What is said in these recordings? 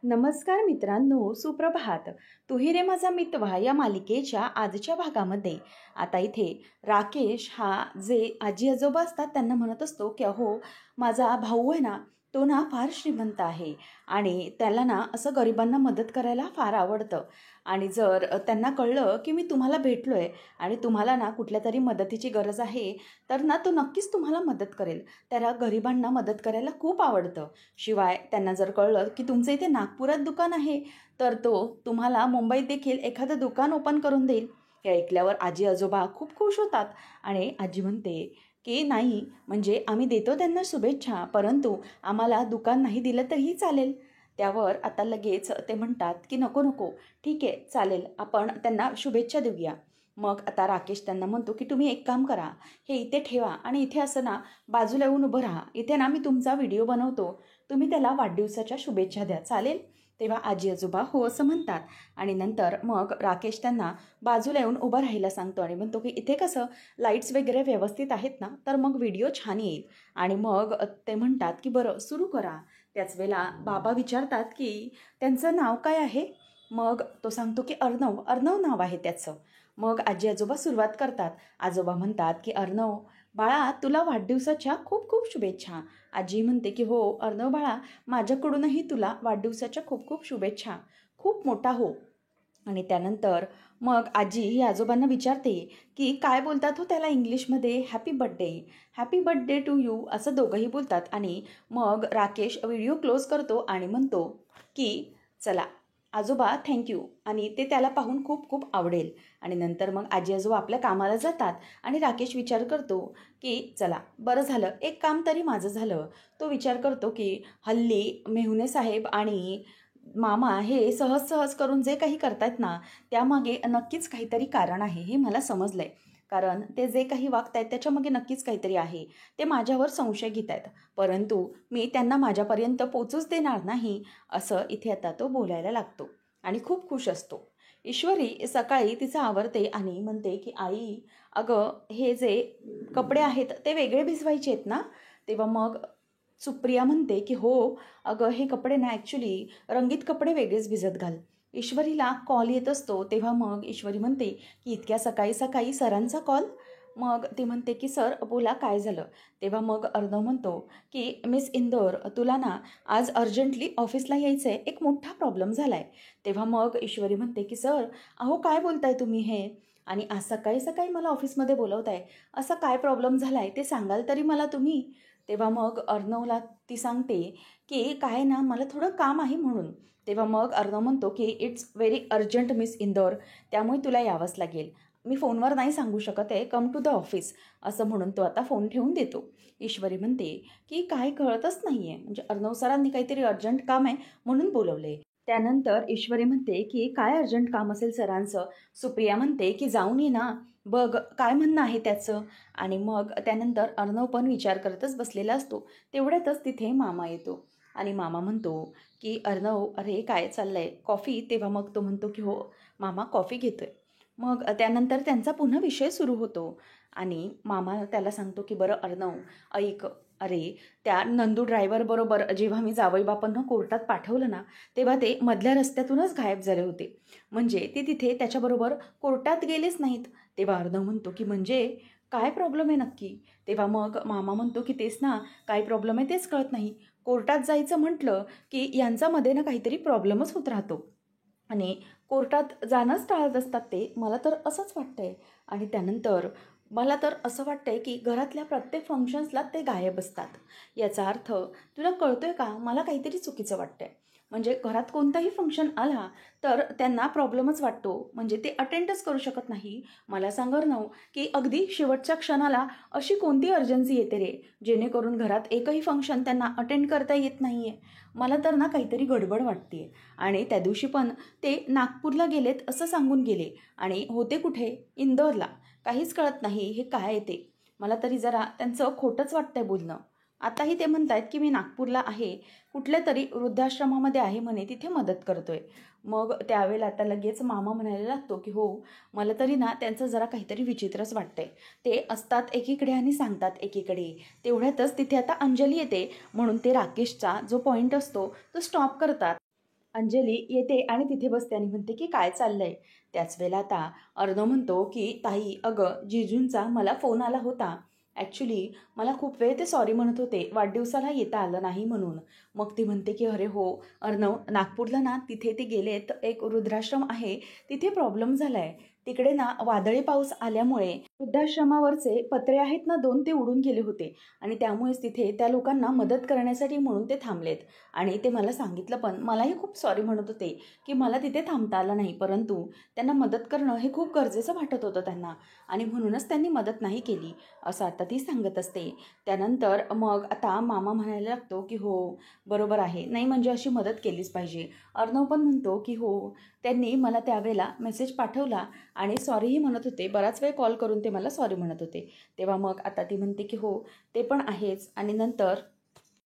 नमस्कार मित्रांनो, सुप्रभात. "तूही रे माझा मितवा" या मालिकेच्या आजच्या भागामध्ये आता इथे राकेश हा जे आजी-आजोबा असतात त्यांना म्हणत असतो, की "अहो, माझा भाऊ आहे ना, तो ना फार श्रीमंत आहे आणि त्याला ना असं गरिबांना मदत करायला फार आवडतं आणि जर त्यांना कळलं, की मी तुम्हाला भेटलोय आणि तुम्हाला ना कुठल्यातरी मदतीची गरज आहे, तर ना तो नक्कीच तुम्हाला मदत करेल. त्याला गरिबांना मदत करायला खूप आवडतं. शिवाय त्यांना जर कळलं की तुमचं इथे नागपुरात दुकान आहे, तर तो तुम्हाला मुंबईत देखील एखादं दुकान ओपन करून देईल." हे ऐकल्यावर आजी-आजोबा खूप खुश होतात आणि आजी म्हणते, की "नाही, म्हणजे आम्ही देतो त्यांना शुभेच्छा, परंतु आम्हाला दुकान नाही दिलं तरीही चालेल." त्यावर आता लगेच ते म्हणतात, की "नको, नको. ठीक आहे, चालेल. आपण त्यांना शुभेच्छा देऊया." मग आता राकेश त्यांना म्हणतो, की "तुम्ही एक काम करा, हे इथे ठेवा आणि इथे असं ना बाजूला येऊन उभं राहा. इथे ना मी तुमचा व्हिडिओ बनवतो. तुम्ही त्याला वाढदिवसाच्या शुभेच्छा द्या, चालेल?" तेव्हा आजी-आजोबा हो असं म्हणतात आणि नंतर मग राकेश त्यांना बाजूला येऊन उभं राहायला सांगतो आणि म्हणतो, की "इथे कसं लाईट्स वगैरे व्यवस्थित आहेत ना, तर मग व्हिडिओ छान येईल." आणि मग ते म्हणतात, की "बरं सुरू करा." त्याच वेळेला बाबा विचारतात, की "त्यांचं नाव काय आहे?" मग तो सांगतो, की "अर्णव, अर्णव नाव आहे त्याचं." मग आजी-आजोबा सुरुवात करतात. आजोबा म्हणतात, की "अर्णव, बाळा तुला वाढदिवसाच्या खूप खूप शुभेच्छा." आजी म्हणते, की "हो अर्णव बाळा, माझ्याकडूनही तुला वाढदिवसाच्या खूप खूप शुभेच्छा. खूप मोठा हो." आणि त्यानंतर मग आजी ही आजोबांना विचारते, की "काय बोलतात हो त्याला इंग्लिशमध्ये? Happy birthday, happy birthday to you." असं दोघंही बोलतात आणि मग राकेश व्हिडिओ क्लोज करतो आणि म्हणतो, की "चला आजोबा थँक आणि ते त्याला पाहून खूप खूप आवडेल." आणि नंतर मग आजी-आजोबा आपल्या कामाला जातात आणि राकेश विचार करतो, की "चला बरं झालं, एक काम तरी माझं झालं." तो विचार करतो, की हल्ली मेहुणे साहेब आणि मामा हे सहज-सहज करून जे काही करतायत ना, त्यामागे नक्कीच काहीतरी कारण आहे, हे मला समजलंय. कारण ते जे काही वागतायत त्याच्यामागे नक्कीच काहीतरी आहे. ते माझ्यावर संशय घेतायत. परंतु मी त्यांना माझ्यापर्यंत पोहोचूच देणार नाही, असं इथे आता तो बोलायला लागतो आणि खूप खुश असतो. ईश्वरी सकाळी तिचं आवरते आणि म्हणते, की "आई, अगं हे जे कपडे आहेत ते वेगळे भिजवायचे आहेत ना?" तेव्हा मग सुप्रिया म्हणते, की "हो, अगं हे कपडे ना ॲक्चुअली रंगीत कपडे वेगळेच भिजत घाल." ईश्वरीला कॉल येत असतो तेव्हा मग ईश्वरी म्हणते, की "इतक्या सकाळी-सकाळी सरांचा कॉल?" मग ती म्हणते, की "सर बोला काय झालं?" तेव्हा मग अर्णव म्हणतो, की "मिस इंदोर तुला ना आज अर्जंटली ऑफिसला यायचं आहे. एक मोठा प्रॉब्लेम झाला आहे." तेव्हा मग ईश्वरी म्हणते, की "सर अहो काय बोलताय तुम्ही हे? आणि आज सकाळी-सकाळी मला ऑफिसमध्ये बोलवताय. असा काय प्रॉब्लेम झाला आहे ते सांगाल तरी मला तुम्ही?" तेव्हा मग अर्णवला ती सांगते, की "काय ना मला थोडं काम आहे म्हणून." तेव्हा मग अर्णव म्हणतो, की "it's very urgent miss Indore, त्यामुळे तुला यावंच लागेल. मी फोनवर नाही सांगू शकत आहे, कम टू द ऑफिस." असं म्हणून तो आता फोन ठेवून देतो. ईश्वरी म्हणते, की "काय कळतच नाहीये, म्हणजे अर्णव सरांनी काहीतरी अर्जंट काम आहे म्हणून बोलवलंय." त्यानंतर ईश्वरी म्हणते, की "काय अर्जंट काम असेल सरांचं?" सुप्रिया म्हणते, की "जाऊन ये ना, बघ काय म्हणणं आहे त्याचं." आणि मग त्यानंतर अर्णव पण विचार करतच बसलेला असतो. तेवढ्यातच तिथे मामा येतो आणि मामा म्हणतो, की "अर्णव, अरे काय चाललंय? कॉफी?" तेव्हा मग तो म्हणतो, की "हो मामा, कॉफी घेतोय." मग त्यानंतर त्यांचा पुन्हा विषय सुरू होतो आणि मामा त्याला सांगतो, की "बरं अर्णव, ऐक, अरे त्या नंदू ड्रायव्हरबरोबर जेव्हा मी जावई बापांना कोर्टात पाठवलं ना, तेव्हा ते मधल्या रस्त्यातूनच गायब झाले होते. म्हणजे ते तिथे त्याच्याबरोबर कोर्टात गेलेच नाहीत." तेव्हा अर्णव म्हणतो, की "म्हणजे काय प्रॉब्लेम आहे नक्की?" तेव्हा मग मामा म्हणतो, की "तेच ना, काय प्रॉब्लेम आहे तेच कळत नाही. कोर्टात जायचं म्हटलं, की यांच्यामध्ये ना काहीतरी प्रॉब्लेमच होत राहतो आणि कोर्टात जाणंच टाळत असतात ते. मला तर असंच वाटतंय." आणि त्यानंतर मला तर असं वाटतंय, की घरातल्या प्रत्येक फंक्शन्सला ते गायब असतात. याचा अर्थ तुला कळतोय का? मला काहीतरी चुकीचं वाटतंय. म्हणजे घरात कोणताही फंक्शन आला, तर त्यांना प्रॉब्लेमच वाटतो. म्हणजे ते अटेंडच करू शकत नाही. मला सांग अर्णव, की अगदी शेवटच्या क्षणाला अशी कोणती अर्जन्सी येते रे, जेणेकरून घरात एकही फंक्शन त्यांना अटेंड करता येत नाहीये? मला तर ना काहीतरी गडबड वाटतेय. आणि त्या दिवशी पण ते नागपूरला गेलेत असं सांगून गेले आणि होते कुठे? इंदोरला. काहीच कळत नाही हे काय आहे ते. मला तरी जरा त्यांचं खोटंच वाटतंय बोलणं. आताही ते म्हणतायत, की मी नागपूरला आहे, कुठल्यातरी वृद्धाश्रमामध्ये आहे म्हणे, तिथे मदत करतोय. मग त्यावेळेला आता लगेच मामा म्हणायला लागतो, की "हो, मला तरी ना त्यांचं जरा काहीतरी विचित्रच वाटतंय. ते असतात एकीकडे आणि सांगतात एकीकडे." तेवढ्यातच तिथे आता अंजली येते, म्हणून ते राकेशचा जो पॉइंट असतो तो स्टॉप करतात. अंजली येते आणि तिथे बसते आणि म्हणते की काय चाललंय. त्याच वेळेला आता अर्णव म्हणतो की ताई अगं जिजूंचा मला फोन आला होता. ॲक्च्युली मला खूप वेळ ते सॉरी म्हणत होते वाढदिवसाला येता आलं नाही म्हणून. मग ती म्हणते की अरे हो अर्णव, नागपूरला ना तिथे ते गेलेत, एक वृद्धाश्रम आहे तिथे प्रॉब्लेम झाला आहे. तिकडे ना वादळी पाऊस आल्यामुळे वृद्धाश्रमावरचे पत्रे आहेत ना 2 ते उडून गेले होते आणि त्यामुळेच तिथे त्या लोकांना मदत करण्यासाठी म्हणून ते थांबलेत. आणि ते मला सांगितलं पण मलाही खूप सॉरी म्हणत होते की मला तिथे थांबता आलं नाही, परंतु त्यांना मदत करणं हे खूप गरजेचं वाटत होतं त्यांना आणि म्हणूनच त्यांनी मदत नाही केली, असं आता ती सांगत असते. त्यानंतर मग आता मामा म्हणायला लागतो की हो बरोबर आहे, नाही म्हणजे अशी मदत केलीच पाहिजे. अर्णव पण म्हणतो की हो त्यांनी मला त्यावेळेला मेसेज पाठवला आणि सॉरीही म्हणत होते, बराच वेळ कॉल करून ते मला सॉरी म्हणत होते. तेव्हा मग आता ती म्हणते की हो ते पण आहेच. आणि नंतर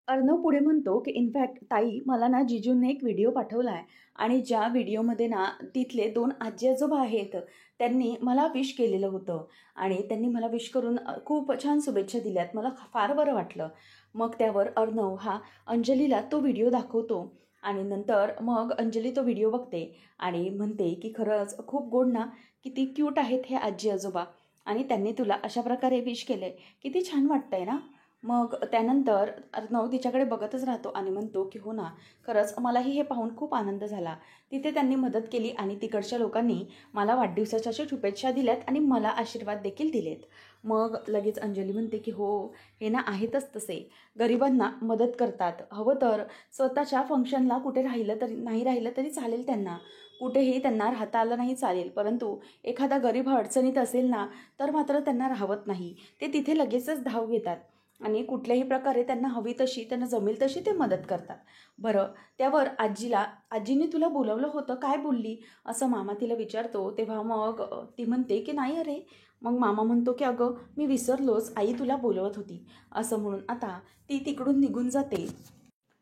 अर्णव पुढे म्हणतो की इनफॅक्ट ताई मला ना जिजूंनी एक व्हिडिओ पाठवला आहे आणि ज्या व्हिडिओमध्ये ना तिथले 2 आजी आजोबा आहेत त्यांनी मला विश केलेलं होतं आणि त्यांनी मला विश करून खूप छान शुभेच्छा दिल्यात, मला फार बरं वाटलं. मग त्यावर अर्णव हा अंजलीला तो व्हिडिओ दाखवतो आणि नंतर मग अंजली तो व्हिडिओ बघते आणि म्हणते की खरंच खूप गोड ना, किती क्यूट आहेत हे आजी आजोबा आणि त्यांनी तुला अशा प्रकारे विश केलं आहे, किती छान वाटतंय ना. मग त्यानंतर अर्णव तिच्याकडे बघतच राहतो आणि म्हणतो की हो ना, खरंच मलाही हे पाहून खूप आनंद झाला. तिथे त्यांनी मदत केली आणि तिकडच्या लोकांनी मला वाढदिवसाच्या शुभेच्छा दिल्यात आणि मला आशीर्वाद देखील दिलेत. मग लगेच अंजली म्हणते की हो हे ना आहेतच तसे, गरिबांना मदत करतात. हवं तर स्वतःच्या फंक्शनला कुठे राहिलं तरी नाही राहिलं तरी चालेल, त्यांना कुठेही त्यांना राहता आलं नाही चालेल, परंतु एखादा गरीब अडचणीत असेल ना तर मात्र त्यांना राहवत नाही, ते तिथे लगेचच धाव घेतात आणि कुठल्याही प्रकारे त्यांना हवी तशी, त्यांना जमेल तशी ते मदत करतात. बरं त्यावर आजीने तुला बोलवलं होतं, काय बोलली, असं मामा तिला विचारतो. तेव्हा मग ती म्हणते की नाही अरे. मग मामा म्हणतो की अगं मी विसरलोच, आई तुला बोलवत होती, असं म्हणून आता ती तिकडून निघून जाते.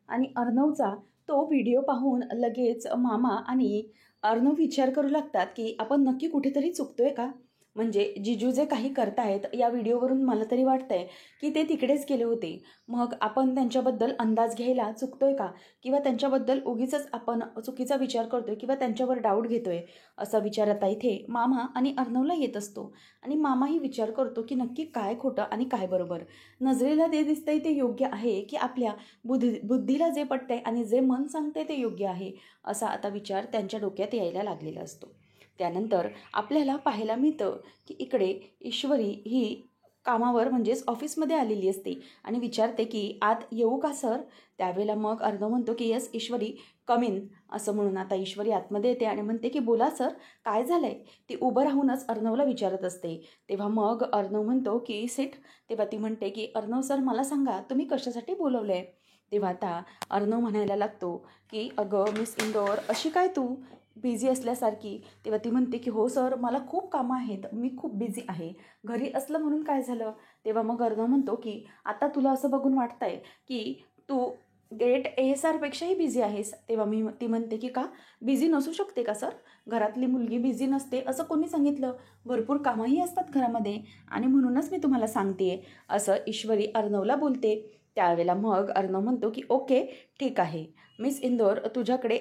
आणि अर्णवचा तो व्हिडिओ पाहून लगेच मामा आणि अर्णव विचार करू लागतात की आपण नक्की कुठेतरी चुकतोय का. म्हणजे जिजू जे काही करतायत या व्हिडिओवरून मला तरी वाटतंय की ते तिकडेच गेले होते. मग आपण त्यांच्याबद्दल अंदाज घ्यायला चुकतोय का, किंवा त्यांच्याबद्दल उगीचच आपण चुकीचा विचार करतोय किंवा त्यांच्यावर डाऊट घेतोय, असा विचार आता इथे मामा आणि अर्णवला येत असतो. आणि मामाही विचार करतो की नक्की काय खोटं आणि काय बरोबर. नजरेला ते दिसतंय ते योग्य आहे की आपल्या बुद्धीला जे पटतंय आणि जे मन सांगते ते योग्य आहे, असा आता विचार त्यांच्या डोक्यात यायला लागलेला असतो. त्यानंतर आपल्याला पाहायला मिळतं की इकडे ईश्वरी ही कामावर म्हणजेच ऑफिसमध्ये आलेली असते आणि विचारते की आत येऊ का सर. त्यावेळेला मग अर्णव म्हणतो की येस ईश्वरी कम इन, असं म्हणून आता ईश्वरी आतमध्ये येते आणि म्हणते की बोला सर काय झालंय. ती उभं राहूनच अर्णवला विचारत असते. तेव्हा मग अर्णव म्हणतो की सिट. तेव्हा ती म्हणते की अर्णव सर मला सांगा तुम्ही कशासाठी बोलवलं आहे. तेव्हा आता अर्णव म्हणायला लागतो की अगं मिस इंदौर अशी काय तू बिझी असल्यासारखी. तेव्हा ती म्हणते की हो सर मला खूप कामं आहेत, मी खूप बिझी आहे, घरी असलं म्हणून काय झालं. तेव्हा मग अर्णव म्हणतो की आता तुला असं बघून वाटतंय की तू ग्रेट ASRपेक्षाही बिझी आहेस. तेव्हा ती म्हणते की का बिझी नसू शकते का सर, घरातली मुलगी बिझी नसते असं कोणी सांगितलं, भरपूर कामंही असतात घरामध्ये आणि म्हणूनच मी तुम्हाला सांगते, असं ईश्वरी अर्णवला बोलते. त्यावेळेला मग अर्णव म्हणतो की ओके ठीक आहे मिस इंदौर,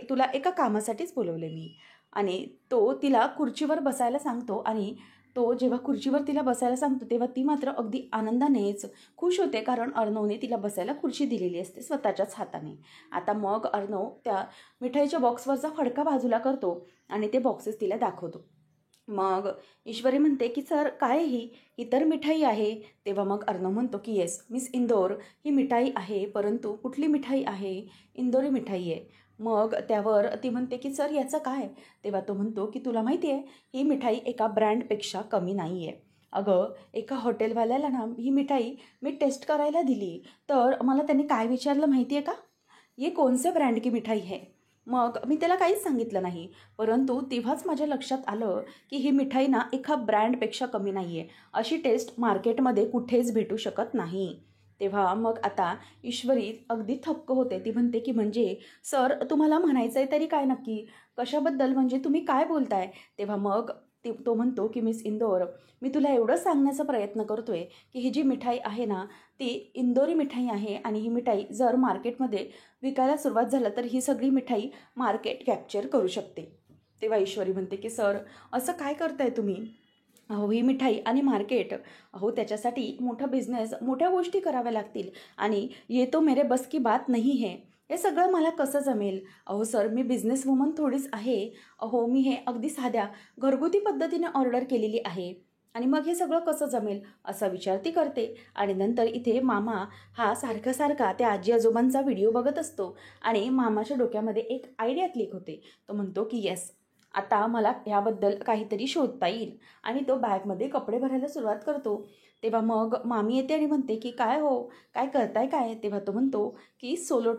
तुला एका कामासाठीच बोलवले मी. आणि तो तिला खुर्चीवर बसायला सांगतो आणि तो जेव्हा खुर्चीवर तिला बसायला सांगतो तेव्हा ती मात्र अगदी आनंदानेच खुश होते, कारण अर्णवने तिला बसायला खुर्ची दिलेली असते स्वतःच्याच हाताने. आता मग अर्णव त्या मिठाईच्या बॉक्सवरचा फडका बाजूला करतो आणि ते बॉक्सेस तिला दाखवतो. मग ईश्वरी म्हणते की सर काय ही तर मिठाई आहे. तेव्हा मग अर्णव म्हणतो की येस मिस इंदौर ही मिठाई आहे, परंतु कुठली मिठाई आहे, इंदोरी मिठाई आहे. मग त्यावर ती म्हणते की सर याचं काय. तेव्हा तो म्हणतो की तुला माहिती आहे ही मिठाई एका ब्रँडपेक्षा कमी नाही आहे. अगं एका हॉटेलवाल्याला ना ही मिठाई मी टेस्ट करायला दिली, तर मला त्यांनी काय विचारलं माहिती आहे का, ये कौन से ब्रँड की मिठाई है. मग मी त्याला काहीच सांगितलं नाही, परंतु तेव्हाच माझ्या लक्षात आलं की ही मिठाई ना एका ब्रँडपेक्षा कमी नाही आहे, अशी टेस्ट मार्केटमध्ये कुठेच भेटू शकत नाही. तेव्हा मग आता ईश्वरी अगदी थक्क होते. ती म्हणते की म्हणजे सर तुम्हाला म्हणायचं आहे तरी काय नक्की, कशाबद्दल, म्हणजे तुम्ही काय बोलताय. तेव्हा मग तो म्हणतो की मिस इंदोर, मी तुला एवढं सांगण्याचा प्रयत्न करतोय की ही जी मिठाई आहे ना ती इंदोरी मिठाई आहे आणि ही मिठाई जर मार्केटमध्ये विकायला सुरुवात झालं तर ही सगळी मिठाई मार्केट कॅप्चर करू शकते. तेव्हा ईश्वरी म्हणते की सर असं काय करताय तुम्ही? अहो ही मिठाई आणि मार्केट, अहो त्याच्यासाठी मोठा बिझनेस, मोठ्या गोष्टी कराव्या लागतील आणि ये तो मेरे बस की बात नाही है. हे सगळं मला कसं जमेल? अहो सर मी बिझनेस वुमन थोडीच आहे. अहो मी हे अगदी साध्या घरगुती पद्धतीने ऑर्डर केलेली आहे आणि मग हे सगळं कसं जमेल असा विचार ती करते. आणि नंतर इथे मामा हा सारखा सारखा त्या आजी आजोबांचा व्हिडिओ बघत असतो आणि मामाच्या डोक्यामध्ये एक आयडिया क्लिक होते. तो म्हणतो की येस, आता मला ह्याबद्दल काहीतरी शोधता येईल आणि तो बॅगमध्ये कपडे भरायला सुरुवात करतो. तेव्हा मग मामी येते आणि म्हणते की काय हो, काय करताय काय? तेव्हा तो म्हणतो की सोलो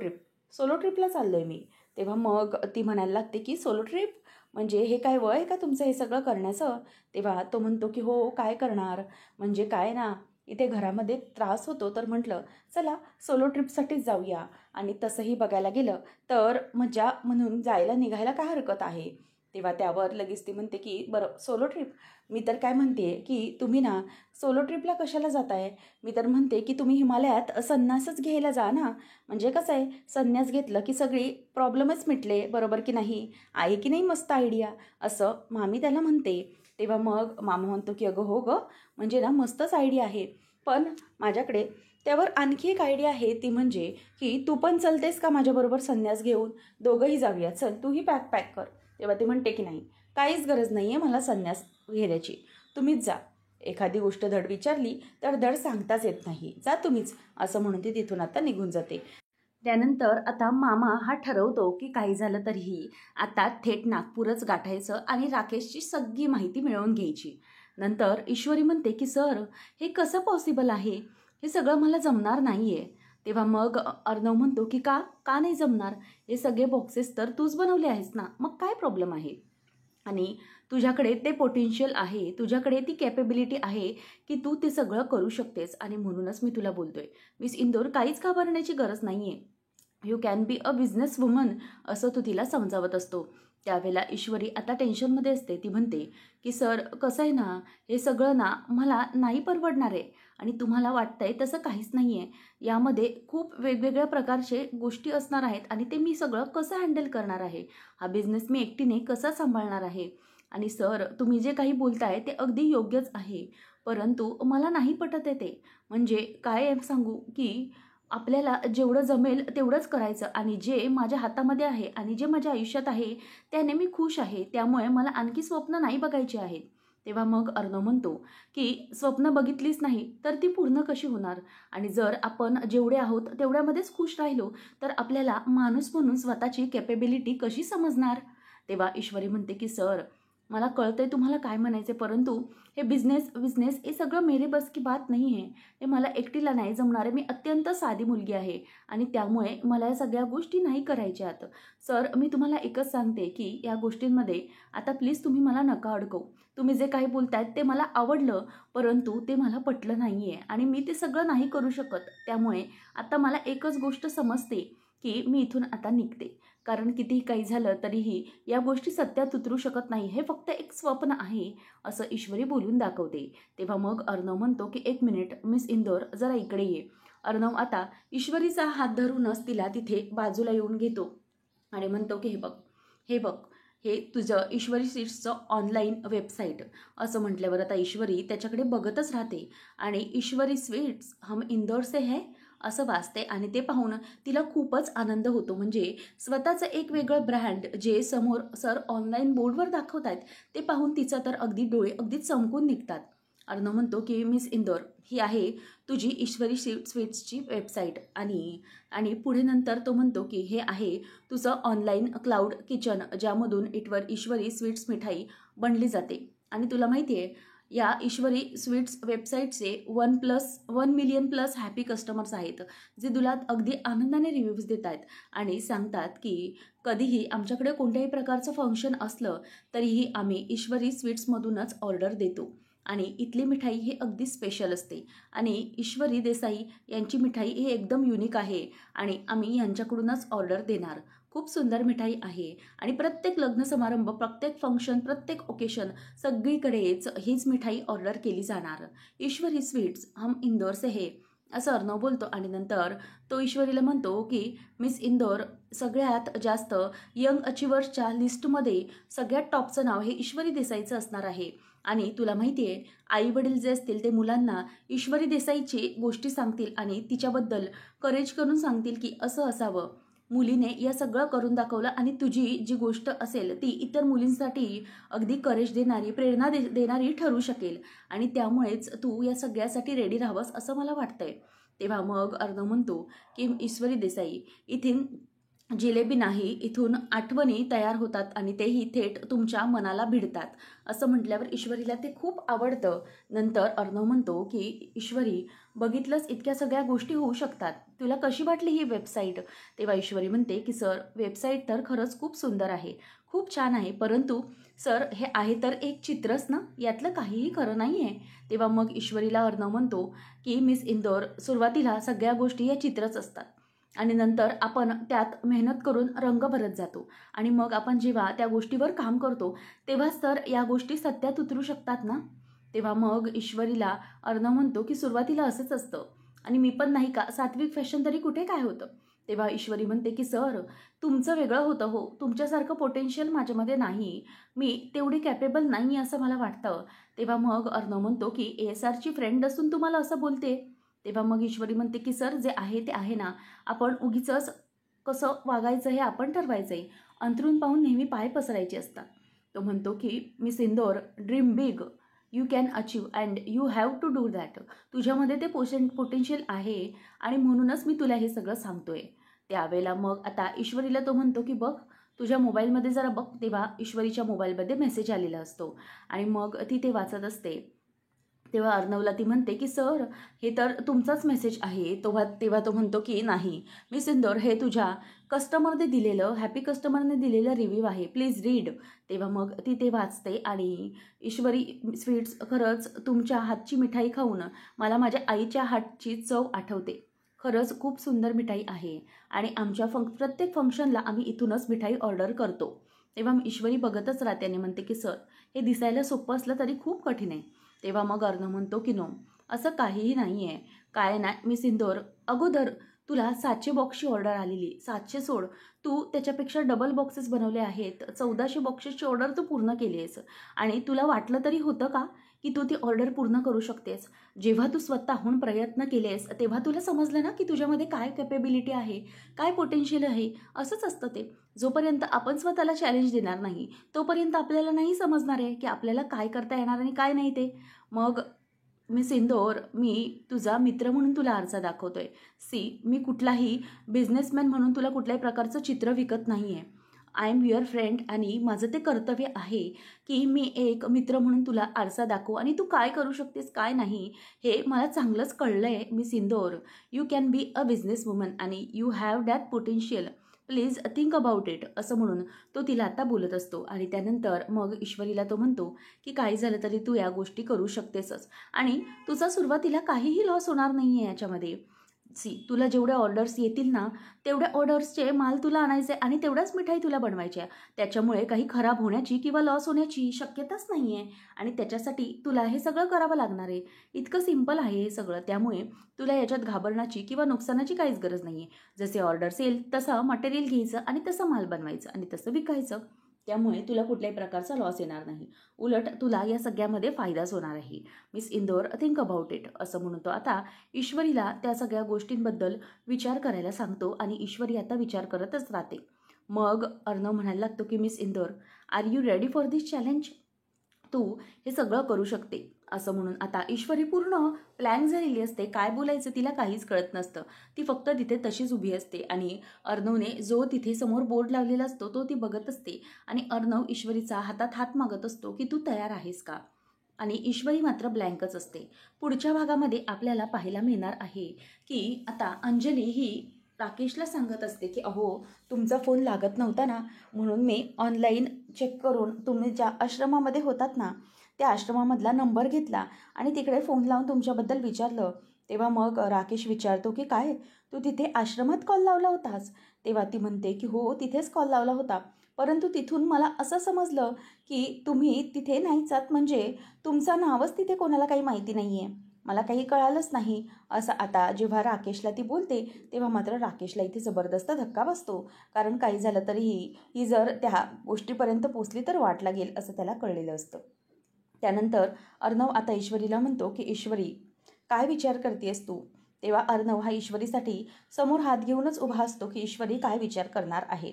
ट्रिपला चाललो आहे मी. तेव्हा मग ती म्हणायला लागते की सोलो ट्रिप म्हणजे हे काय वय आहे का तुमचं हे सगळं करण्याचं? तेव्हा तो म्हणतो की हो काय करणार, म्हणजे काय ना इथे घरामध्ये त्रास होतो तर म्हटलं चला सोलो ट्रिपसाठीच जाऊया. आणि तसंही बघायला गेलं तर मजा म्हणून जायला निघायला काय हरकत आहे. तेव्हा त्यावर लगेच ती म्हणते की बरं सोलो ट्रिप, मी तर काय म्हणते की तुम्ही ना सोलो ट्रिपला कशाला जाताय? मी तर म्हणते की तुम्ही हिमालयात संन्यासच घ्यायला जा ना. म्हणजे कसं आहे, संन्यास घेतलं की सगळी प्रॉब्लेमच मिटले, बरोबर की नाही? आहे की नाही मस्त आयडिया, असं मामी त्याला म्हणते. तेव्हा मग मामा म्हणतो की अगं हो गं, म्हणजे ना मस्तच आयडिया आहे, पण माझ्याकडे त्यावर आणखी एक आयडिया आहे. ती म्हणजे की तू पण चलतेस का माझ्याबरोबर संन्यास घेऊन? दोघंही जाऊया, चल तूही पॅक कर. तेव्हा ती म्हणते की नाही, काहीच गरज नाही आहे मला संन्यास घेण्याची, तुम्हीच जा. एखादी गोष्ट धड विचारली तर धड सांगताच येत नाही, जा तुम्हीच, असं म्हणून ती तिथून आता निघून जाते. त्यानंतर आता मामा हा ठरवतो की काही झालं तरीही आता थेट नागपूरच गाठायचं आणि राकेशची सगळी माहिती मिळवून घ्यायची. नंतर ईश्वरी म्हणते की सर हे कसं पॉसिबल आहे, हे सगळं मला जमणार नाही आहे. तेव्हा मग अर्णव म्हणतो की का का नाही जमणार? हे सगळे बॉक्सेस तर तूच बनवले आहेस ना, मग काय प्रॉब्लेम आहे? आणि तुझ्याकडे ते पोटेन्शियल आहे, तुझ्याकडे ती कॅपेबिलिटी आहे की तू ते सगळं करू शकतेस आणि म्हणूनच मी तुला बोलतोय. मिस इंदोर काहीच घाबरण्याची गरज नाही आहे, you can be a business woman, असं तू तिला समजावत असतो. त्यावेळेला ईश्वरी आता टेन्शनमध्ये असते. ती म्हणते की सर कसं आहे ना, हे सगळं ना मला नाही परवडणार आहे आणि तुम्हाला वाटतंय तसं काहीच नाही आहे. यामध्ये खूप वेगवेगळ्या प्रकारचे गोष्टी असणार आहेत आणि ते मी सगळं कसं हँडल करणार आहे? हा बिझनेस मी एकटीने कसा सांभाळणार आहे? आणि सर तुम्ही जे काही बोलताय ते अगदी योग्यच आहे, परंतु मला नाही पटत आहे ते. म्हणजे काय सांगू की आपल्याला जेवढं जमेल तेवढंच करायचं आणि जे माझ्या हातामध्ये आहे आणि जे माझ्या आयुष्यात आहे त्याने मी खुश आहे, त्यामुळे मला आणखी स्वप्न नाही बघायची आहेत. तेव्हा मग अर्णव म्हणतो की स्वप्न बघितलीच नाही तर ती पूर्ण कशी होणार? आणि जर आपण जेवढे आहोत तेवढ्यामध्येच खुश राहिलो तर आपल्याला माणूस म्हणून स्वतःची कॅपेबिलिटी कशी समजणार? तेव्हा ईश्वरी म्हणते की सर मला कळतंय तुम्हाला काय म्हणायचे, परंतु हे बिझनेस हे सगळं मेरे बस की बात नाही आहे. हे मला एकटीला नाही जमणार आहे. मी अत्यंत साधी मुलगी आहे आणि त्यामुळे मला या सगळ्या गोष्टी नाही करायच्यात. सर मी तुम्हाला एकच सांगते की या गोष्टींमध्ये आता प्लीज तुम्ही मला नका अडकवू. तुम्ही जे काही बोलतायत ते मला आवडलं, परंतु ते मला पटलं नाही आहे आणि मी ते सगळं नाही करू शकत. त्यामुळे आता मला एकच गोष्ट समजते की मी इथून आता निघते, कारण कितीही काही झालं तरीही या गोष्टी सत्यात उतरू शकत नाही, हे फक्त एक स्वप्न आहे, असं ईश्वरी बोलून दाखवते. तेव्हा मग अर्णव म्हणतो की एक मिनिट मिस इंदोर जरा इकडे ये. अर्णव आता ईश्वरीचा हात धरूनच तिला तिथे बाजूला येऊन घेतो आणि म्हणतो की हे बघ हे तुझं ईश्वरी स्वीट्सचं ऑनलाईन वेबसाईट. असं म्हटल्यावर आता ईश्वरी त्याच्याकडे बघतच राहते आणि ईश्वरी स्वीट्स हम इंदौर से है असं वाचते आणि ते पाहून तिला खूपच आनंद होतो. म्हणजे स्वतःचं एक वेगळं ब्रँड जे समोर सर ऑनलाईन बोर्डवर दाखवत आहेत ते पाहून तिचं तर अगदी डोळे अगदी चमकून निघतात. अर्णव म्हणतो की मिस इंदोर ही आहे तुझी ईश्वरी स्वीट्सची वेबसाईट आणि पुढे नंतर तो म्हणतो की हे आहे तुझं ऑनलाईन क्लाउड किचन, ज्यामधून ईश्वरी स्वीट्स मिठाई बनली जाते. आणि तुला माहिती आहे या ईश्वरी स्वीट्स वेबसाईटचे 1 मिलियन प्लस हॅपी कस्टमर्स आहेत, जे तुला अगदी आनंदाने रिव्ह्यूज देत आहेत आणि सांगतात की कधीही आमच्याकडे कोणत्याही प्रकारचं फंक्शन असलं तरीही आम्ही ईश्वरी स्वीट्समधूनच ऑर्डर देतो आणि इथली मिठाई ही अगदी स्पेशल असते आणि ईश्वरी देसाई यांची मिठाई ही एकदम युनिक आहे आणि आम्ही यांच्याकडूनच ऑर्डर देणार. खूप सुंदर मिठाई आहे आणि प्रत्येक लग्न समारंभ, प्रत्येक फंक्शन, प्रत्येक ओकेशन सगळीकडेच हीच मिठाई ऑर्डर केली जाणार. ईश्वरी स्वीट्स हम इंदौर से है, असं अर्णव बोलतो. आणि नंतर तो ईश्वरीला म्हणतो की मिस इंदौर सगळ्यात जास्त यंग अचिव्हर्सच्या लिस्टमध्ये सगळ्यात टॉपचं नाव हे ईश्वरी देसाईचं असणार आहे. आणि तुला माहिती आहे, आई वडील जे असतील ते मुलांना ईश्वरी देसाईची गोष्टी सांगतील आणि तिच्याबद्दल करेज करून सांगतील की असं असावं. मुलीने या सगळं करून दाखवलं आणि तुझी जी गोष्ट असेल ती इतर मुलींसाठी अगदी करेज देणारी, प्रेरणा देणारी ठरू शकेल आणि त्यामुळेच तू या सगळ्यासाठी रेडी राहावंस असं मला वाटतंय. तेव्हा मग अर्णव म्हणतो की ईश्वरी देसाई, इथे जिलेबी नाही, इथून आठवणी तयार होतात आणि तेही थेट तुमच्या मनाला भिडतात. असं म्हटल्यावर ईश्वरीला ते खूप आवडतं. नंतर अर्णव म्हणतो की ईश्वरी, बघितलंच, इतक्या सगळ्या गोष्टी होऊ शकतात. तुला कशी वाटली ही वेबसाईट? तेव्हा ईश्वरी म्हणते की सर, वेबसाईट तर खरंच खूप सुंदर आहे, खूप छान आहे, परंतु सर हे आहे तर एक चित्रच ना, यातलं काहीही खरं नाही आहे. तेव्हा मग ईश्वरीला अर्णव म्हणतो की मिस इंदौर, सुरुवातीला सगळ्या गोष्टी या चित्रच असतात आणि नंतर आपण त्यात मेहनत करून रंग भरत जातो आणि मग आपण जेव्हा त्या गोष्टीवर काम करतो तेव्हाच तर या गोष्टी सत्यात उतरू शकतात ना. तेव्हा मग ईश्वरीला अर्णव म्हणतो की सुरुवातीला असंच असतं आणि मी पण नाही का, सात्विक फॅशन तरी कुठे काय होतं. तेव्हा ईश्वरी म्हणते की सर, तुमचं वेगळं होतं हो, तुमच्यासारखं पोटेन्शियल माझ्यामध्ये नाही, मी तेवढी कॅपेबल नाही असं मला वाटतं. तेव्हा मग अर्णव म्हणतो की ASRची फ्रेंड असून तुम्हाला असं बोलते. तेव्हा मग ईश्वरी म्हणते की सर, जे आहे ते आहे ना, आपण उगीचच कसं वागायचं हे आपण ठरवायचं आहे, अंथरूण पाहून नेहमी पाय पसरायचे असतात. तो म्हणतो की miss Indore, dream big, you can achieve and you have to do that. तुझ्यामध्ये ते पोटेन्शियल आहे आणि म्हणूनच मी तुला हे सगळं सांगतोय. त्यावेळेला मग आता ईश्वरीला तो म्हणतो की बघ, तुझ्या मोबाईलमध्ये जरा बघ. तेव्हा ईश्वरीच्या मोबाईलमध्ये मेसेज आलेला असतो आणि मग ती ते वाचत असते. तेव्हा अर्णवला ती म्हणते की सर, हे तर तुमचाच मेसेज आहे. तेव्हा तो म्हणतो की नाही मिस इंदौर, हे तुझ्या कस्टमरने दिलेलं, हॅपी कस्टमरने दिलेलं रिव्ह्यू आहे, प्लीज रीड. तेव्हा मग ती ते वाचते आणि ईश्वरी स्वीट्स, खरंच तुमच्या हातची मिठाई खाऊन मला माझ्या आईच्या हातची चव आठवते. खरंच खूप सुंदर मिठाई आहे आणि आमच्या प्रत्येक फंक्शनला आम्ही इथूनच मिठाई ऑर्डर करतो. तेव्हा ईश्वरी बघतच राहते आणि म्हणते की सर, हे दिसायला सोपं असलं तरी खूप कठीण आहे. तेव्हा मग अर्णव म्हणतो की नो, असं काहीही नाही आहे. काय ना मिस इंदौर, अगोदर तुला 700 बॉक्सची ऑर्डर आलेली, 700 सोड, तू त्याच्यापेक्षा डबल बॉक्सेस बनवले आहेत, 1400 बॉक्सेसची ऑर्डर तू पूर्ण केली आहेस आणि तुला वाटलं तरी होतं का की तू ती ऑर्डर पूर्ण करू शकतेस? जेव्हा तू स्वतःहून प्रयत्न केलेस तेव्हा तुला समजलं ना की तुझ्यामध्ये काय कॅपेबिलिटी आहे, काय पोटेन्शियल आहे. असंच असतं ते, जोपर्यंत आपण स्वतःला चॅलेंज देणार नाही तोपर्यंत आपल्याला नाही समजणार आहे की आपल्याला काय करता येणार आणि काय नाही ते. मग मिस इंदौर, मी तुझा मित्र म्हणून तुला आरसा दाखवतोय. सी, मी कुठलाही बिझनेसमॅन म्हणून तुला कुठल्याही प्रकारचं चित्र विकत नाही आहे. आय एम युअर फ्रेंड आणि माझं ते कर्तव्य आहे की मी एक मित्र म्हणून तुला आरसा दाखवू आणि तू काय करू शकतेस काय नाही हे मला चांगलंच कळलं आहे. Miss Indore, you can be a business woman आणि you have that potential, please think about it, असं म्हणून तो तिला आता बोलत असतो. आणि त्यानंतर मग ईश्वरीला तो म्हणतो की काही झालं तरी तू या गोष्टी करू शकतेसच आणि तुझा सुरुवातीला काहीही लॉस होणार नाही आहे याच्यामध्ये. सी, तुला जेवढ्या ऑर्डर्स येतील ना तेवढ्या ऑर्डर्सचे माल तुला आणायचे आणि तेवढ्याच मिठाई तुला बनवायच्या. त्याच्यामुळे काही खराब होण्याची किंवा लॉस होण्याची शक्यताच नाही आहे आणि त्याच्यासाठी तुला हे सगळं करावं लागणार आहे. इतकं सिंपल आहे हे सगळं, त्यामुळे तुला याच्यात घाबरण्याची किंवा नुकसानाची काहीच गरज नाही आहे. जसे ऑर्डर्स येईल तसं मटेरियल घ्यायचं आणि तसं माल बनवायचं आणि तसं विकायचं. त्यामुळे तुला कुठल्याही प्रकारचा लॉस येणार नाही, उलट तुला या सगळ्यामध्ये फायदाच होणार आहे. Miss Indore, think about it, असं म्हणून तो आता ईश्वरीला त्या सगळ्या गोष्टींबद्दल विचार करायला सांगतो आणि ईश्वरी आता विचार करतच राहते. मग अर्णव म्हणायला लागतो की miss Indore, are you ready for this challenge? तू हे सगळं करू शकते, असं म्हणून आता ईश्वरी पूर्ण प्लॅन झालेली असते. काय बोलायचं तिला काहीच कळत नसतं. ती फक्त तिथे तशीच उभी असते आणि अर्णवने जो तिथे समोर बोर्ड लावलेला असतो तो ती बघत असते आणि अर्णव ईश्वरीचा हातात हात मागत असतो की तू तयार आहेस का? आणि ईश्वरी मात्र ब्लँकच असते. पुढच्या भागामध्ये आपल्याला पाहायला मिळणार आहे की आता अंजली ही राकेशला सांगत असते की अहो, तुमचा फोन लागत नव्हता ना, म्हणून मी ऑनलाईन चेक करून तुम्ही ज्या आश्रमामध्ये होतात ना त्या आश्रमामधला नंबर घेतला आणि तिकडे फोन लावून तुमच्याबद्दल विचारलं तेव्हा मग राकेश विचारतो की काय तू तिथे आश्रमात कॉल लावला होतास? तेव्हा ती म्हणते की हो, तिथेच कॉल लावला होता, परंतु तिथून मला असं समजलं की तुम्ही तिथे नाहीच आहात, म्हणजे तुमचं नावच तिथे कोणाला काही माहिती नाही आहे. मला काही कळालंच नाही. असं आता जेव्हा राकेशला ती बोलते तेव्हा मात्र राकेशला इथे जबरदस्त धक्का बसतो. कारण काही झालं तरीही ही जर त्या गोष्टीपर्यंत पोचली तर वाट लागेल असं त्याला कळलेलं असतं. त्यानंतर अर्णव आता ईश्वरीला म्हणतो की ईश्वरी, काय विचार करतेस तू? तेव्हा अर्णव हा ईश्वरीसाठी समोर हात घेऊनच उभा असतो की ईश्वरी काय विचार करणार आहे.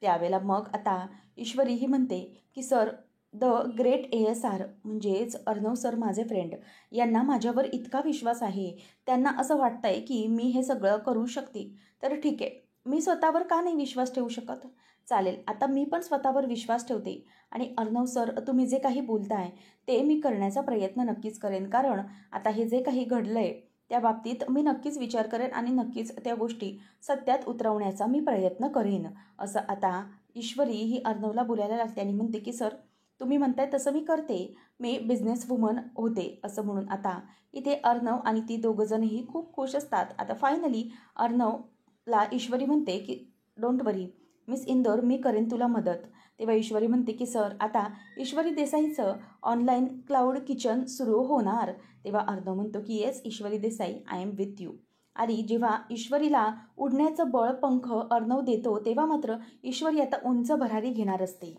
त्यावेळेला मग आता ईश्वरी ही म्हणते की सर, द ग्रेट ASR म्हणजेच अर्णव सर माझे फ्रेंड, यांना माझ्यावर इतका विश्वास आहे, त्यांना असं वाटतंय की मी हे सगळं करू शकते. तर ठीक आहे, मी स्वतःवर का नाही विश्वास ठेवू शकत? चालेल, आता मी पण स्वतःवर विश्वास ठेवते आणि अर्णव सर, तुम्ही जे काही बोलताय ते मी करण्याचा प्रयत्न नक्कीच करेन. कारण आता हे जे काही घडलंय त्या बाबतीत मी नक्कीच विचार करेन आणि नक्कीच त्या गोष्टी सत्यात उतरवण्याचा मी प्रयत्न करेन. असं आता ईश्वरी ही अर्णवला बोलायला लागते आणि म्हणते की सर, तुम्ही म्हणताय तसं मी करते, मी बिझनेस वुमन होते असं म्हणून आता इथे अर्णव आणि ती दोघंजणही खूप खुश असतात. आता फायनली अर्णवला ईश्वरी म्हणते की डोंट वरी मिस इंदोर, मी करेन तुला मदत. तेव्हा ईश्वरी म्हणते की सर, आता ईश्वरी देसाईचं ऑनलाईन क्लाउड किचन सुरू होणार. तेव्हा अर्णव म्हणतो की yes Ishwari Desai, I am with you. आणि जेव्हा ईश्वरीला उडण्याचं बळ पंख अर्णव देतो तेव्हा मात्र ईश्वरी आता उंच भरारी घेणार असते.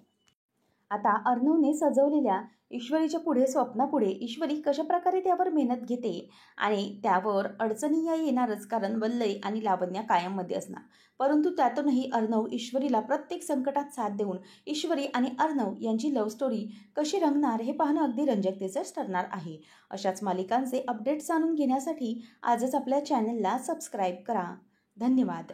आता अर्णवने सजवलेल्या ईश्वरीच्या पुढे, स्वप्नापुढे ईश्वरी कशाप्रकारे त्यावर मेहनत घेते आणि त्यावर अडचणी या येणारच, कारण वल्लय आणि लावण्या कायममध्ये असणार. परंतु त्यातूनही अर्णव ईश्वरीला प्रत्येक संकटात साथ देऊन ईश्वरी आणि अर्णव यांची लव्ह स्टोरी कशी रंगणार हे पाहणं अगदी रंजकतेचंच ठरणार आहे. अशाच मालिकांचे अपडेट्स जाणून घेण्यासाठी आजच आपल्या चॅनलला सबस्क्राईब करा. धन्यवाद.